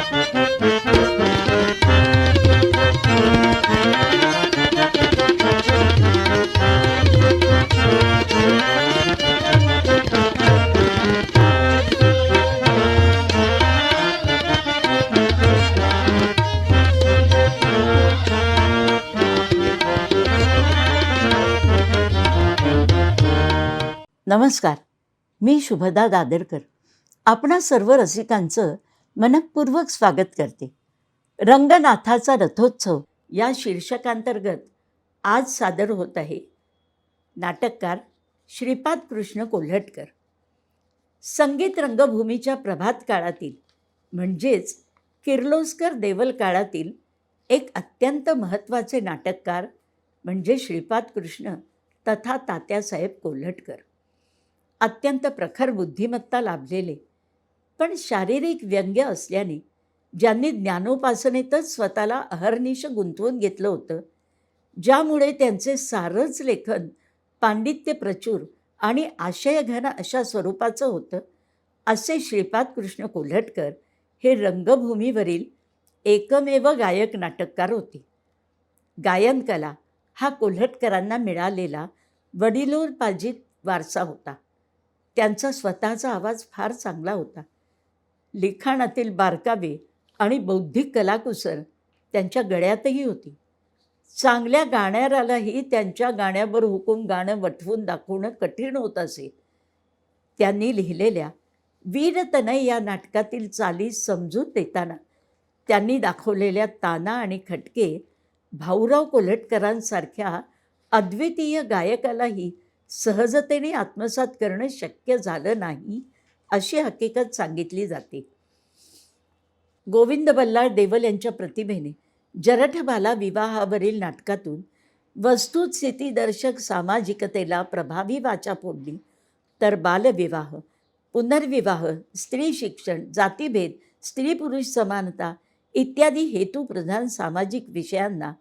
नमस्कार. मी शुभदा दादरकर आपणा सर्व रसिकांचं मनःपूर्वक स्वागत करते. रंगनाथाचा रथोत्सव या शीर्षकांतर्गत आज सादर होत आहे नाटककार श्रीपाद कृष्ण कोल्हटकर. संगीत रंगभूमीच्या प्रभात काळातील म्हणजेच किर्लोस्कर देवल काळातील एक अत्यंत महत्त्वाचे नाटककार म्हणजे श्रीपाद कृष्ण तथा तात्यासाहेब कोल्हटकर. अत्यंत प्रखर बुद्धिमत्ता लाभलेले पण शारीरिक व्यंग्य असल्याने ज्यांनी ज्ञानोपासनेतच स्वतःला अहर्निश गुंतवून घेतलं होतं, ज्यामुळे त्यांचे सारंच लेखन पांडित्य प्रचूर आणि आशयघन अशा स्वरूपाचं होतं, असे श्रीपाद कृष्ण कोल्हटकर हे रंगभूमीवरील एकमेव गायक नाटककार होते. गायनकला हा कोल्हटकरांना मिळालेला वडिलोपार्जित वारसा होता. त्यांचा स्वतःचा आवाज फार चांगला होता. लिखाणातील बारकावे आणि बौद्धिक कलाकुसर त्यांच्या गळ्यातही होती. चांगल्या गाण्यारालाही त्यांच्या गाण्यावर हुकूम गाणं वठवून दाखवणं कठीण होत असे. त्यांनी लिहिलेल्या वीरतनय या नाटकातील चाली समजूत देताना त्यांनी दाखवलेल्या ताना आणि खटके भाऊराव कोल्हटकरांसारख्या अद्वितीय गायकालाही सहजतेने आत्मसात करणं शक्य झालं नाही, अशी हकीकत सांगितली जाते. गोविंद बल्लाळ देवल यांच्या प्रतिभेने जरठबाला विवाहावरील नाटकातून वस्तुस्थितीदर्शक सामाजिकतेला प्रभावी वाचा फोडली, तर बालविवाह, पुनर्विवाह, स्त्री शिक्षण, जातीभेद, स्त्री पुरुष समानता इत्यादी हेतुप्रधान सामाजिक विषयांना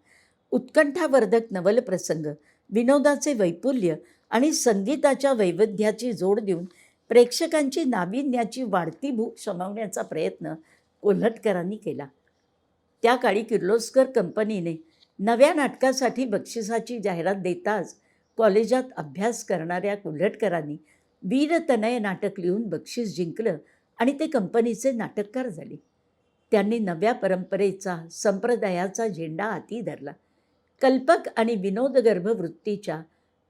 उत्कंठावर्धक नवलप्रसंग, विनोदाचे वैपुल्य आणि संगीताच्या वैविध्याची जोड देऊन प्रेक्षकांची नाविन्याची वाढती भूक शमवण्याचा प्रयत्न कोल्हटकरांनी केला. त्या काळी किर्लोस्कर कंपनीने नव्या नाटकासाठी बक्षिसाची जाहिरात देताच कॉलेजात अभ्यास करणाऱ्या कोल्हटकरांनी वीरतनय नाटक लिहून बक्षीस जिंकलं आणि ते कंपनीचे नाटककार झाले. त्यांनी नव्या परंपरेचा, संप्रदायाचा झेंडा हाती धरला. कल्पक आणि विनोदगर्भ वृत्तीच्या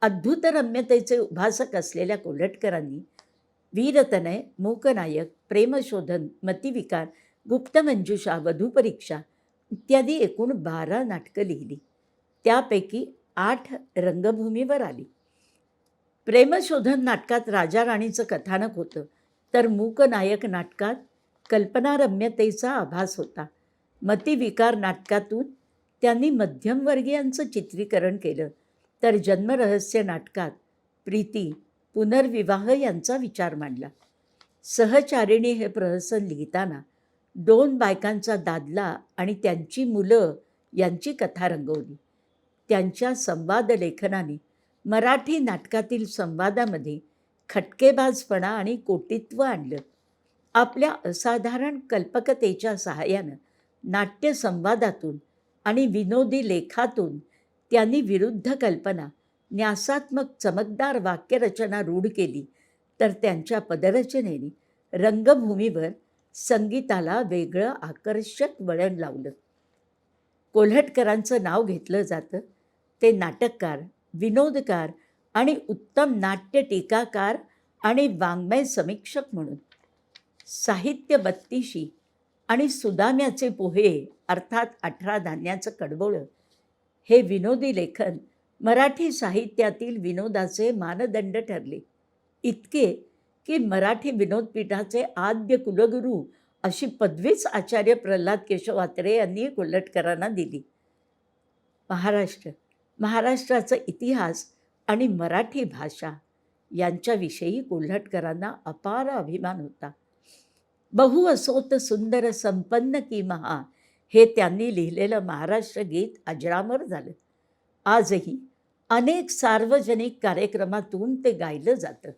अद्भुत रम्यतेचे उभासक असलेल्या कोल्हटकरांनी वीरतनय, मूकनायक, प्रेमशोधन, मतिविकार, गुप्तमंजुषा, वधूपरीक्षा इत्यादी एकूण 12 नाटकं लिहिली. त्यापैकी 8 रंगभूमीवर आली. प्रेमशोधन नाटकात राजा राणीचं कथानक होतं, तर मूकनायक नाटकात कल्पनारम्यतेचा आभास होता. मतिविकार नाटकातून त्यांनी मध्यमवर्गीयांचं चित्रीकरण केलं, तर जन्मरहस्य नाटकात प्रीती, पुनर्विवाह यांचा विचार मांडला. सहचारिणी हे प्रहसन लिहिताना 2 बायकांचा दादला आणि त्यांची मुलं यांची कथा रंगवली. त्यांच्या संवाद लेखनाने मराठी नाटकातील संवादामध्ये खटकेबाजपणा आणि कोटित्व आणलं. आपल्या असाधारण कल्पकतेच्या सहाय्यानं नाट्यसंवादातून आणि विनोदी लेखातून त्यांनी विरुद्ध कल्पना, न्यासात्मक चमकदार वाक्यरचना रूढ केली, तर त्यांच्या पदरचनेने रंगभूमीवर संगीताला वेगळं आकर्षक वळण लावलं. कोल्हटकरांचं नाव घेतलं जातं ते नाटककार, विनोदकार आणि उत्तम नाट्य टीकाकार आणि वाङ्मय समीक्षक म्हणून. साहित्य बत्तीशी आणि सुदाम्याचे पोहे अर्थात 18 धान्याचं कडबोळं हे विनोदी लेखन मराठी साहित्यातील विनोदाचे मानदंड ठरले. इतके की मराठी विनोदपीठाचे आद्य कुलगुरू अशी पदवीच आचार्य प्रल्हाद केशव आत्रे यांनी कोल्हटकरांना दिली. महाराष्ट्राचा इतिहास आणि मराठी भाषा यांच्याविषयी कोल्हटकरांना अपार अभिमान होता. बहु असोत सुंदर संपन्न की महा हे त्यांनी लिहिलेलं महाराष्ट्र गीत अजरामर झालं. आजही अनेक सार्वजनिक कार्यक्रमातून ते गायलं जातं.